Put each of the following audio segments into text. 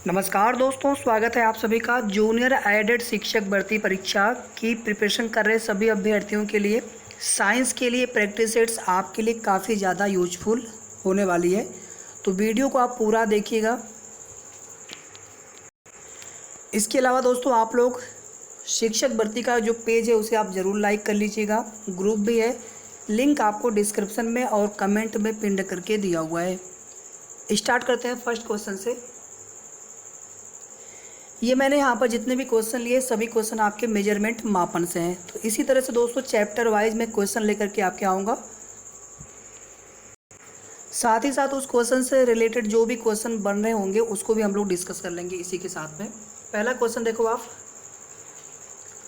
नमस्कार दोस्तों, स्वागत है आप सभी का जूनियर एडेड शिक्षक भर्ती परीक्षा की प्रिपरेशन कर रहे सभी अभ्यर्थियों के लिए। साइंस के लिए प्रैक्टिस सेट्स आपके लिए काफ़ी ज़्यादा यूजफुल होने वाली है, तो वीडियो को आप पूरा देखिएगा। इसके अलावा दोस्तों आप लोग शिक्षक भर्ती का जो पेज है उसे आप ज़रूर लाइक कर लीजिएगा। ग्रुप भी है, लिंक आपको डिस्क्रिप्शन में और कमेंट में पिन करके दिया हुआ है। स्टार्ट करते हैं फर्स्ट क्वेश्चन से। ये मैंने यहाँ पर जितने भी क्वेश्चन लिए सभी क्वेश्चन आपके मेजरमेंट मापन से हैं। तो इसी तरह से दोस्तों चैप्टर वाइज मैं क्वेश्चन लेकर के आपके आऊँगा, साथ ही साथ उस क्वेश्चन से रिलेटेड जो भी क्वेश्चन बन रहे होंगे उसको भी हम लोग डिस्कस कर लेंगे इसी के साथ में। पहला क्वेश्चन देखो आप,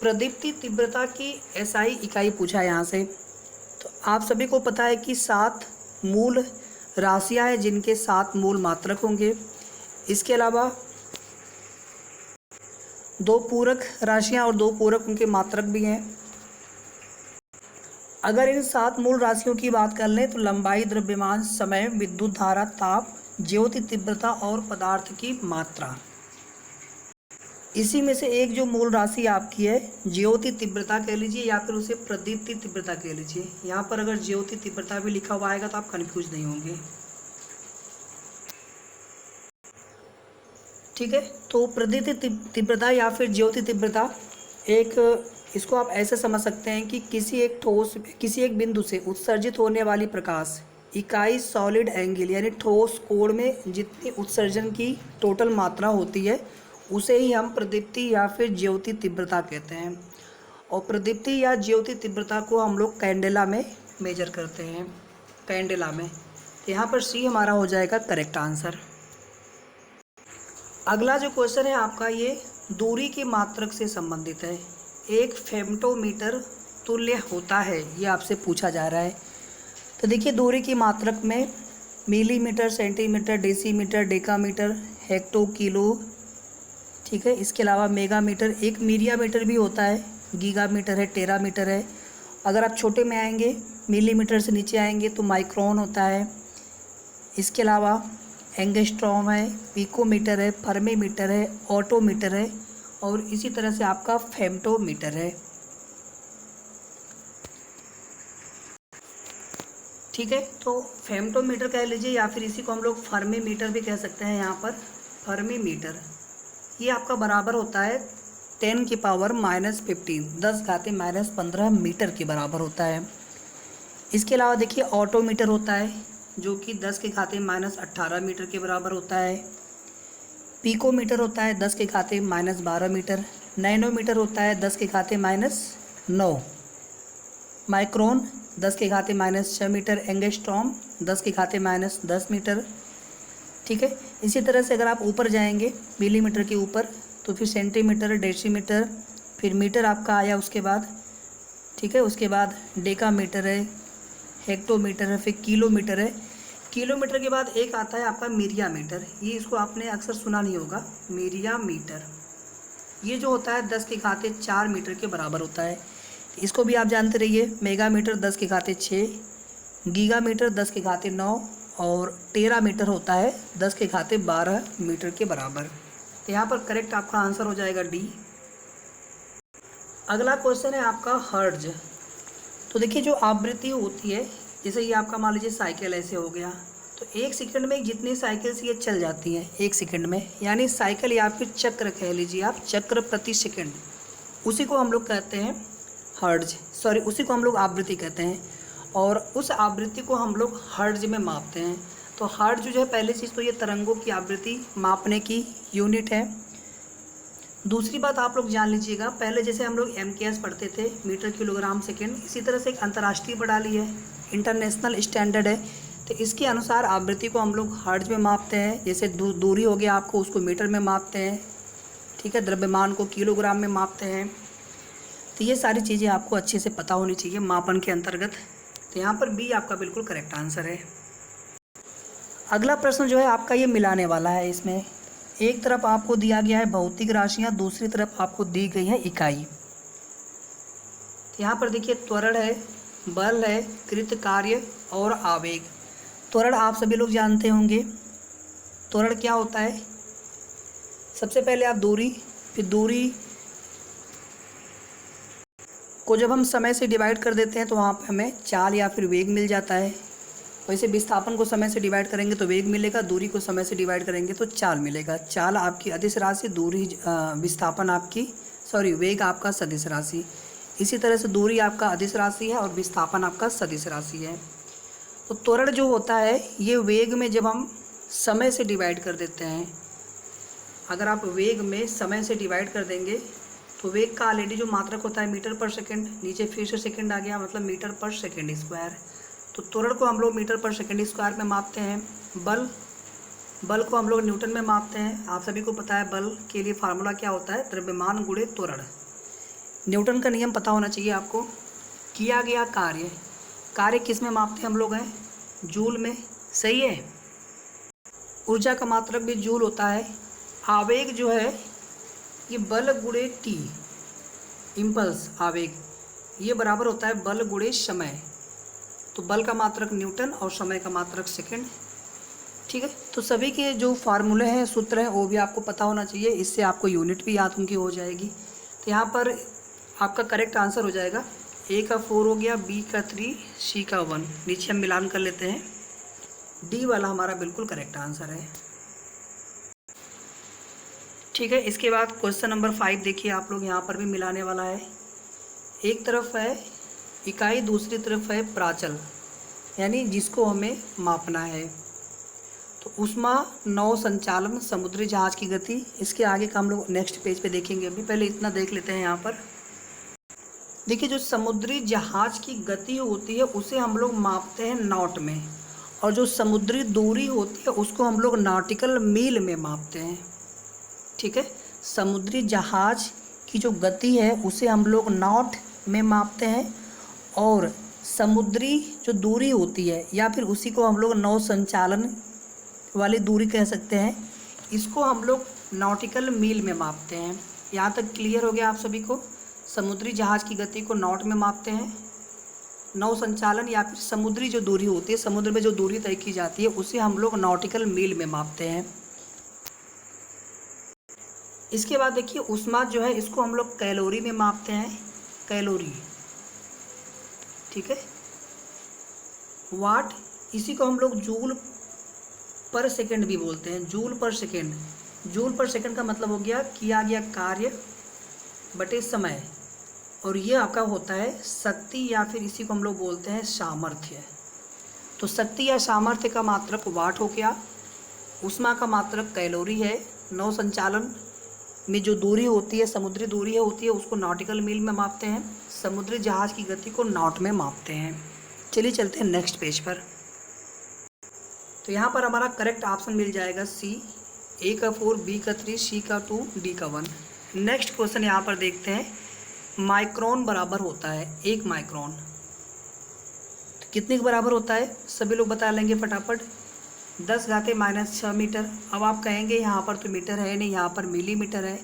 प्रदीप्ति तीव्रता की एसआई इकाई पूछा है यहाँ से। तो आप सभी को पता है कि 7 मूल राशियाँ हैं जिनके 7 मूल मात्रक होंगे। इसके अलावा 2 पूरक राशियां और 2 पूरक उनके मात्रक भी हैं। अगर इन 7 मूल राशियों की बात कर लें तो लंबाई, द्रव्यमान, समय, विद्युत धारा, ताप, ज्योति तीव्रता और पदार्थ की मात्रा। इसी में से एक जो मूल राशि आपकी है ज्योति तीव्रता कह लीजिए या फिर उसे प्रदीप्ति तीव्रता कह लीजिए। यहाँ पर अगर ज्योति तीव्रता भी लिखा हुआ आएगा तो आप कन्फ्यूज नहीं होंगे, ठीक है। तो प्रदीप्ति तीव्रता या फिर ज्योति तीव्रता इसको आप ऐसे समझ सकते हैं कि किसी एक बिंदु से उत्सर्जित होने वाली प्रकाश इकाई सॉलिड एंगल यानी ठोस कोण में जितनी उत्सर्जन की टोटल मात्रा होती है उसे ही हम प्रदीप्ति या फिर ज्योति तीव्रता कहते हैं। और प्रदीप्ति या ज्योति तीव्रता को हम लोग कैंडेला में मेजर करते हैं, कैंडेला में। तो यहाँ पर सी हमारा हो जाएगा करेक्ट आंसर। अगला जो क्वेश्चन है आपका ये दूरी के मात्रक से संबंधित है। एक फेम्टोमीटर तुल्य होता है, ये आपसे पूछा जा रहा है। तो देखिए दूरी की मात्रक में millimetre, centimetre, decimetre, decametre, hecto, kilo, ठीक है। इसके अलावा मेगामीटर, एक मीरियामीटर भी होता है, गीगामीटर है, टेरामीटर है। अगर आप छोटे में आएंगे, मिलीमीटर से नीचे आएंगे तो माइक्रोन होता है। इसके अलावा एंगस्ट्रॉम है, पिकोमीटर है, फर्मीमीटर है, ऑटोमीटर है और इसी तरह से आपका फेम्टोमीटर है, ठीक है। तो फेम्टोमीटर कह लीजिए या फिर इसी को हम लोग फर्मीमीटर भी कह सकते हैं। यहाँ पर फर्मीमीटर ये आपका बराबर होता है 10 की पावर -15, 10⁻−15 मीटर के बराबर होता है। इसके अलावा देखिए ऑटोमीटर होता है जो कि 10⁻18 मीटर के बराबर होता है। पिकोमीटर होता है 10⁻12 मीटर। नैनोमीटर होता है 10⁻9। Micron 10⁻6 metre. एंगस्ट्रॉम 10⁻10 मीटर, ठीक है। इसी तरह से अगर आप ऊपर जाएंगे मिलीमीटर के ऊपर तो फिर सेंटीमीटर, डेसीमीटर, फिर मीटर आपका आया उसके बाद, ठीक है। उसके बाद डेकामीटर है, हेक्टोमीटर है, फिर किलोमीटर है। किलोमीटर के बाद एक आता है आपका मीरियामीटर। ये इसको आपने अक्सर सुना नहीं होगा, मीरियामीटर। ये जो होता है 10⁻4 मीटर के बराबर होता है। इसको भी आप जानते रहिए। मेगामीटर 10⁻6, गीगामीटर 10⁻9 और टेरामीटर होता है 10⁻12 मीटर के बराबर। तो यहाँ पर करेक्ट आपका आंसर हो जाएगा डी। अगला क्वेश्चन है आपका हर्ट्ज। तो देखिए जो आवृत्ति होती है, जैसे ये आपका मान लीजिए साइकिल ऐसे हो गया, तो 1 सेकंड में जितनी साइकिल्स ये चल जाती हैं 1 सेकंड में, यानी साइकिल या फिर चक्र कह लीजिए आप, चक्र प्रति सेकंड, उसी को हम लोग कहते हैं हर्ट्ज, सॉरी उसी को हम लोग आवृत्ति कहते हैं। और उस आवृत्ति को हम लोग हर्ट्ज में मापते हैं। तो हर्ट्ज जो है पहली चीज़ तो ये तरंगों की आवृत्ति मापने की यूनिट है। दूसरी बात आप लोग जान लीजिएगा, पहले जैसे हम लोग MKS पढ़ते थे, मीटर किलोग्राम सेकेंड, इसी तरह से एक अंतर्राष्ट्रीय प्रणाली है, इंटरनेशनल स्टैंडर्ड है। तो इसके अनुसार आवृत्ति को हम लोग हर्ट्ज में मापते हैं। जैसे दूरी हो गया आपको, उसको मीटर में मापते हैं, ठीक है। द्रव्यमान को किलोग्राम में मापते हैं। तो ये सारी चीज़ें आपको अच्छे से पता होनी चाहिए मापन के अंतर्गत। तो यहाँ पर बी आपका बिल्कुल करेक्ट आंसर है। अगला प्रश्न जो है आपका ये मिलाने वाला है। इसमें एक तरफ आपको दिया गया है भौतिक राशियाँ, दूसरी तरफ आपको दी गई है इकाई। यहाँ पर देखिए त्वरण है, बल है, कृत कार्य और आवेग। त्वरण आप सभी लोग जानते होंगे। त्वरण क्या होता है? सबसे पहले आप दूरी, फिर दूरी को जब हम समय से डिवाइड कर देते हैं तो वहाँ पे हमें चाल या फिर वेग मिल जाता है। वैसे विस्थापन को समय से डिवाइड करेंगे तो वेग मिलेगा, दूरी को समय से डिवाइड करेंगे तो चाल मिलेगा। चाल आपकी अदिश राशि, दूरी विस्थापन आपकी वेग आपका सदिश राशि। इसी तरह से दूरी आपका अदिश राशि है और विस्थापन आपका सदिश राशि है। तो त्वरण जो होता है ये वेग में जब हम समय से डिवाइड कर देते हैं, अगर आप वेग में समय से डिवाइड कर देंगे तो वेग का ऑलरेडी जो मात्रक होता है मीटर पर सेकंड, नीचे फिर से सेकंड आ गया, मतलब मीटर पर सेकंड स्क्वायर। तो त्वरण को हम लोग मीटर पर सेकंड स्क्वायर में मापते हैं। बल को हम लोग न्यूटन में मापते हैं। आप सभी को पता है बल के लिए फार्मूला क्या होता है, द्रव्यमान गुणे त्वरण। न्यूटन का नियम पता होना चाहिए आपको। किया गया कार्य किस में मापते हैं हम लोग हैं, जूल में, सही है। ऊर्जा का मात्रक भी जूल होता है। आवेग जो है ये बल गुणे टी, इम्पल्स आवेग, ये बराबर होता है बल गुणे समय। तो बल का मात्रक न्यूटन और समय का मात्रक सेकंड, ठीक है। तो सभी के जो फार्मूले हैं, सूत्र हैं, वो भी आपको पता होना चाहिए। इससे आपको यूनिट भी याद उनकी हो जाएगी। तो यहाँ पर आपका करेक्ट आंसर हो जाएगा, ए का 4 हो गया, बी का 3, सी का 1। नीचे हम मिलान कर लेते हैं, डी वाला हमारा बिल्कुल करेक्ट आंसर है, ठीक है। इसके बाद क्वेश्चन नंबर 5 देखिए आप लोग, यहाँ पर भी मिलाने वाला है। एक तरफ है इकाई, दूसरी तरफ है प्राचल, यानी जिसको हमें मापना है। तो ऊष्मा, नौ संचालन, समुद्री जहाज की गति, इसके आगे का हम लोग नेक्स्ट पेज पे देखेंगे। अभी पहले इतना देख लेते हैं। यहाँ पर देखिए जो समुद्री जहाज की गति होती है उसे हम लोग मापते हैं नॉट में, और जो समुद्री दूरी होती है उसको हम लोग नॉटिकल मील में मापते हैं, ठीक है। समुद्री जहाज की जो गति है उसे हम लोग नॉट में मापते हैं, और समुद्री जो दूरी होती है या फिर उसी को हम लोग नौ संचालन वाली दूरी कह सकते हैं, इसको हम लोग नॉटिकल मील में मापते हैं। यहाँ तक क्लियर हो गया आप सभी को। समुद्री जहाज की गति को नॉट में मापते हैं, नौ संचालन या फिर समुद्री जो दूरी होती है, समुद्र में जो दूरी तय की जाती है उसे हम लोग नॉटिकल मील में मापते हैं। इसके बाद देखिए ऊष्मा जो है इसको हम लोग कैलोरी में मापते हैं, कैलोरी, ठीक है। वाट, इसी को हम लोग जूल पर सेकंड भी बोलते हैं, जूल पर सेकंड। जूल पर सेकंड का मतलब हो गया किया गया कार्य बटे समय, और ये आपका होता है शक्ति या फिर इसी को हम लोग बोलते हैं सामर्थ्य। तो शक्ति या सामर्थ्य का मात्रक वाट हो गया, ऊष्मा का मात्रक कैलोरी है, नौ संचालन में जो दूरी होती है, समुद्री दूरी होती है, उसको नॉटिकल मील में मापते हैं, समुद्री जहाज की गति को नॉट में मापते हैं। चलिए चलते हैं नेक्स्ट पेज पर। तो यहाँ पर हमारा करेक्ट ऑप्शन मिल जाएगा सी, ए का 4, बी का 3, सी का 2, डी का 1। नेक्स्ट क्वेश्चन यहाँ पर देखते हैं, माइक्रोन बराबर होता है 1 माइक्रोन, तो कितने के बराबर होता है सभी लोग बता लेंगे फटाफट, 10⁻⁻⁶ मीटर। अब आप कहेंगे यहाँ पर तो मीटर है नहीं, यहाँ पर मिलीमीटर है,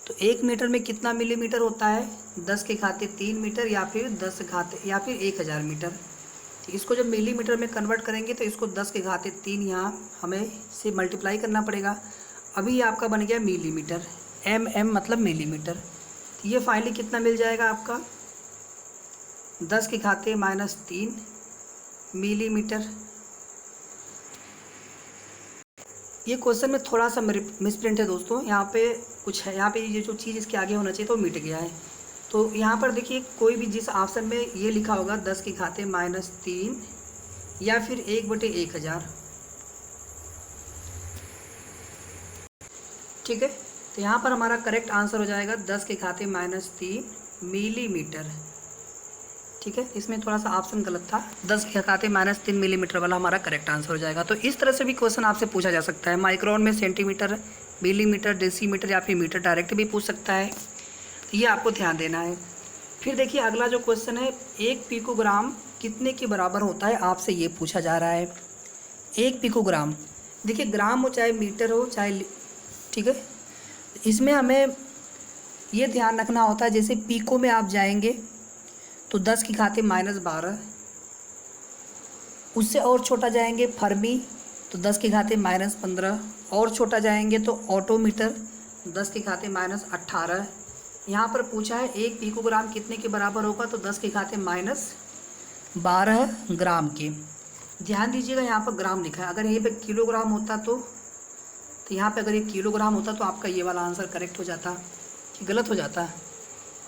तो 1 मीटर में कितना मिलीमीटर होता है, 10⁻³ मीटर या फिर 1000 मीटर। तो इसको जब मिलीमीटर में कन्वर्ट करेंगे तो इसको 10⁻³ यहाँ हमें से मल्टीप्लाई करना पड़ेगा। अभी आपका बन गया मिलीमीटर, mm मतलब मिलीमीटर। तो ये फाइनली कितना मिल जाएगा आपका, 10⁻³ मिलीमीटर। ये क्वेश्चन में थोड़ा सा मिसप्रिंट है दोस्तों, यहाँ पे कुछ है, यहाँ पे ये जो चीज़ इसके आगे होना चाहिए तो मिट गया है। तो यहाँ पर देखिए कोई भी जिस ऑप्शन में ये लिखा होगा 10⁻³ या फिर 1/1000, ठीक है। तो यहाँ पर हमारा करेक्ट आंसर हो जाएगा 10⁻³ मिलीमीटर, ठीक है। इसमें थोड़ा सा ऑप्शन गलत था, 10⁻³ मिलीमीटर वाला हमारा करेक्ट आंसर हो जाएगा। तो इस तरह से भी क्वेश्चन आपसे पूछा जा सकता है। माइक्रोन में सेंटीमीटर, मिलीमीटर, डेसीमीटर या फिर मीटर डायरेक्ट भी पूछ सकता है, तो ये आपको ध्यान देना है। फिर देखिए अगला जो क्वेश्चन है, 1 पिकोग्राम कितने के बराबर होता है, आपसे ये पूछा जा रहा है। 1 पिकोग्राम, देखिए ग्राम हो चाहे मीटर हो चाहे, ठीक है, इसमें हमें ये ध्यान रखना होता है, जैसे पीको में आप जाएंगे तो 10⁻⁻12, उससे और छोटा जाएंगे फर्मी तो 10⁻⁻15, और छोटा जाएंगे तो ऑटोमीटर 10 के घाते माइनस 18। यहाँ पर पूछा है 1 पिकोग्राम कितने के बराबर होगा, तो 10 के घाते माइनस 12 ग्राम के। ध्यान दीजिएगा यहाँ पर ग्राम लिखा है, अगर यहीं पे किलोग्राम होता तो यहाँ पे अगर ये किलोग्राम होता तो आपका ये वाला आंसर करेक्ट हो जाता कि गलत हो जाता?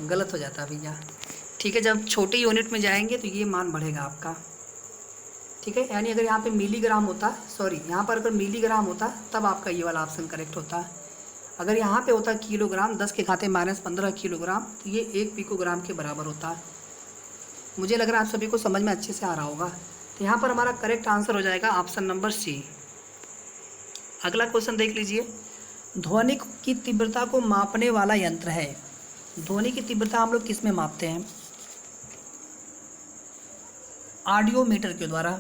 गलत हो जाता भैया। ठीक है, जब छोटे यूनिट में जाएंगे तो ये मान बढ़ेगा आपका। ठीक है, यानी अगर यहाँ पे मिलीग्राम होता, सॉरी यहाँ पर अगर मिलीग्राम होता तब आपका ये वाला ऑप्शन करेक्ट होता। अगर यहाँ पे होता किलोग्राम, 10 के घाते माइनस 15 किलोग्राम, तो ये 1 पिकोग्राम के बराबर होता। मुझे लग रहा है आप सभी को समझ में अच्छे से आ रहा होगा। तो यहाँ पर हमारा करेक्ट आंसर हो जाएगा ऑप्शन नंबर सी। अगला क्वेश्चन देख लीजिए। ध्वनि की तीव्रता को मापने वाला यंत्र है। ध्वनि की तीव्रता हम लोग किस में मापते हैं? ऑडियो मीटर के द्वारा।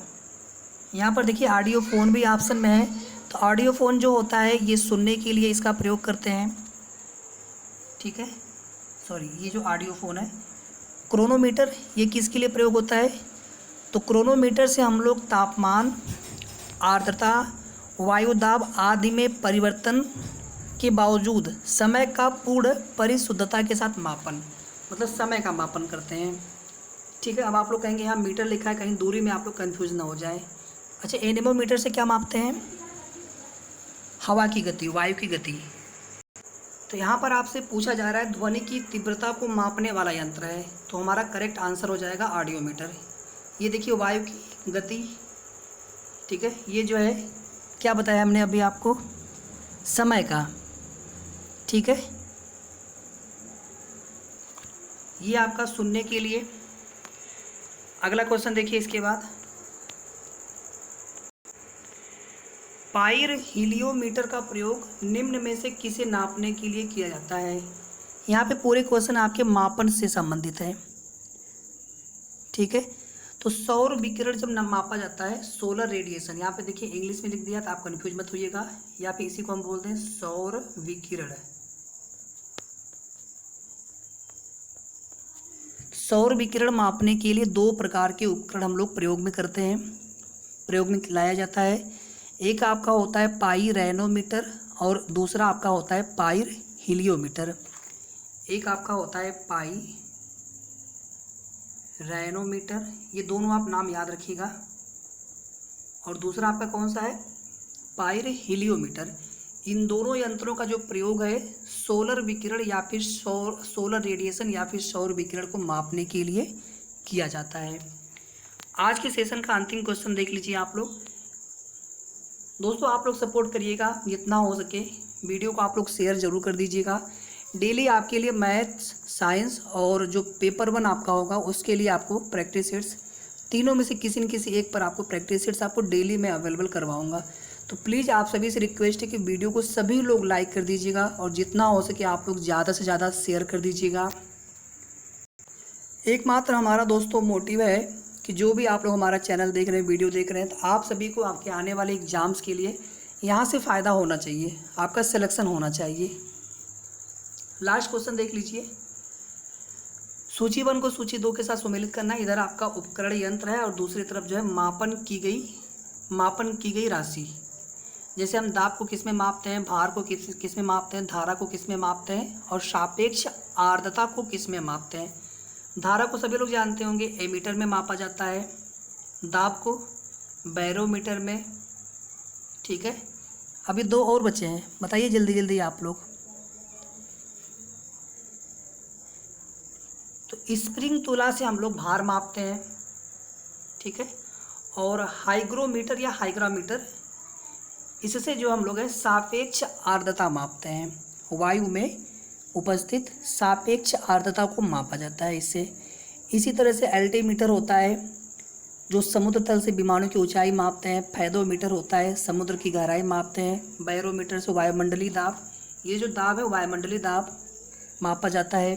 यहाँ पर देखिए ऑडियो फ़ोन भी ऑप्शन में है, तो ऑडियो फ़ोन जो होता है ये सुनने के लिए इसका प्रयोग करते हैं। ठीक है, सॉरी ये जो ऑडियो फ़ोन है। क्रोनोमीटर ये किसके लिए प्रयोग होता है? तो क्रोनोमीटर से हम लोग तापमान, आर्द्रता, वायु दाब आदि में परिवर्तन के बावजूद समय का पूर्ण परिशुद्धता के साथ मापन, मतलब समय का मापन करते हैं। ठीक है, अब आप लोग कहेंगे यहाँ मीटर लिखा है, कहीं दूरी में आप लोग कन्फ्यूज ना हो जाए। अच्छा, एनेमोमीटर से क्या मापते हैं? हवा की गति, वायु की गति। तो यहाँ पर आपसे पूछा जा रहा है ध्वनि की तीव्रता को मापने वाला यंत्र है, तो हमारा करेक्ट आंसर हो जाएगा ऑडियोमीटर। ये देखिए वायु की गति। ठीक है, ये जो है क्या बताया हमने अभी आपको? समय का। ठीक है, ये आपका सुनने के लिए। अगला क्वेश्चन देखिए इसके बाद। पाइर हीलियोमीटर का प्रयोग निम्न में से किसे नापने के लिए किया जाता है? यहाँ पे पूरे क्वेश्चन आपके मापन से संबंधित है। ठीक है, तो सौर विकिरण जब मापा जाता है, सोलर रेडिएशन, यहाँ पे देखिए इंग्लिश में लिख दिया तो आप कंफ्यूज मत होइएगा। यहाँ पे इसी को हम बोलते हैं सौर विकिरण। सौर विकिरण मापने के लिए 2 प्रकार के उपकरण हम लोग प्रयोग में करते हैं, प्रयोग में लाया जाता है। एक आपका होता है पाइरेनोमीटर और दूसरा आपका होता है पाइर हीलियोमीटर। एक आपका होता है पाइरेनोमीटर, ये दोनों आप नाम याद रखिएगा, और दूसरा आपका कौन सा है? पाइर हीलियोमीटर। इन दोनों यंत्रों का जो प्रयोग है सोलर विकिरण या फिर सोलर रेडिएशन या फिर सौर विकिरण को मापने के लिए किया जाता है। आज के सेशन का अंतिम क्वेश्चन देख लीजिए आप लोग। दोस्तों आप लोग सपोर्ट करिएगा जितना हो सके, वीडियो को आप लोग शेयर ज़रूर कर दीजिएगा। डेली आपके लिए मैथ्स, साइंस और जो पेपर 1 आपका होगा उसके लिए आपको प्रैक्टिस सेट्स, तीनों में से किसी न किसी एक पर आपको प्रैक्टिस सेट्स आपको डेली मैं अवेलेबल करवाऊंगा। तो प्लीज़ आप सभी से रिक्वेस्ट है कि वीडियो को सभी लोग लाइक कर दीजिएगा और जितना हो सके आप लोग ज़्यादा से ज़्यादा शेयर कर दीजिएगा। एकमात्र हमारा दोस्तों मोटिव है कि जो भी आप लोग हमारा चैनल देख रहे हैं, वीडियो देख रहे हैं, तो आप सभी को आपके आने वाले एग्ज़ाम्स के लिए यहाँ से फ़ायदा होना चाहिए, आपका सिलेक्शन होना चाहिए। लास्ट क्वेश्चन देख लीजिए। सूची 1 को सूची 2 के साथ सम्मिलित करना है। इधर आपका उपकरण यंत्र है और दूसरी तरफ जो है मापन की गई राशि। जैसे हम दाब को किस में मापते हैं, भार को किस में मापते हैं, धारा को किस में मापते हैं, और सापेक्ष आर्द्रता को किस में मापते हैं। धारा को सभी लोग जानते होंगे एमीटर में मापा जाता है, दाब को बैरोमीटर में। ठीक है, अभी 2 और बचे हैं, बताइए जल्दी जल्दी आप लोग। तो स्प्रिंग तुला से हम लोग भार मापते हैं। ठीक है, और हाइग्रोमीटर या हाइग्रामीटर, इससे जो हम लोग है सापेक्ष आर्द्रता मापते हैं। वायु में उपस्थित सापेक्ष आर्द्रता को मापा जाता है इससे। इसी तरह से एल्टीमीटर होता है जो समुद्र तल से विमानों की ऊंचाई मापते हैं। फैदोमीटर होता है समुद्र की गहराई मापते हैं। बैरोमीटर से वायुमंडलीय दाब, ये जो दाब है वायुमंडलीय दाब मापा जाता है।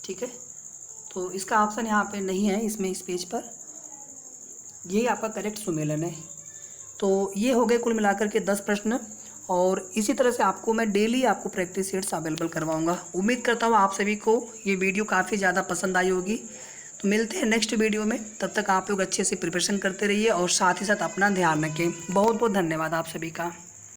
ठीक है, तो इसका ऑप्शन यहाँ पे नहीं है इसमें, इस पेज पर। यही आपका करेक्ट सुमेलन है। तो ये हो गए कुल मिलाकर के 10 प्रश्न, और इसी तरह से आपको मैं डेली आपको प्रैक्टिस सेट्स अवेलेबल करवाऊंगा। उम्मीद करता हूँ आप सभी को ये वीडियो काफ़ी ज़्यादा पसंद आई होगी। तो मिलते हैं नेक्स्ट वीडियो में, तब तक आप लोग अच्छे से प्रिपरेशन करते रहिए और साथ ही साथ अपना ध्यान रखें। बहुत बहुत धन्यवाद आप सभी का।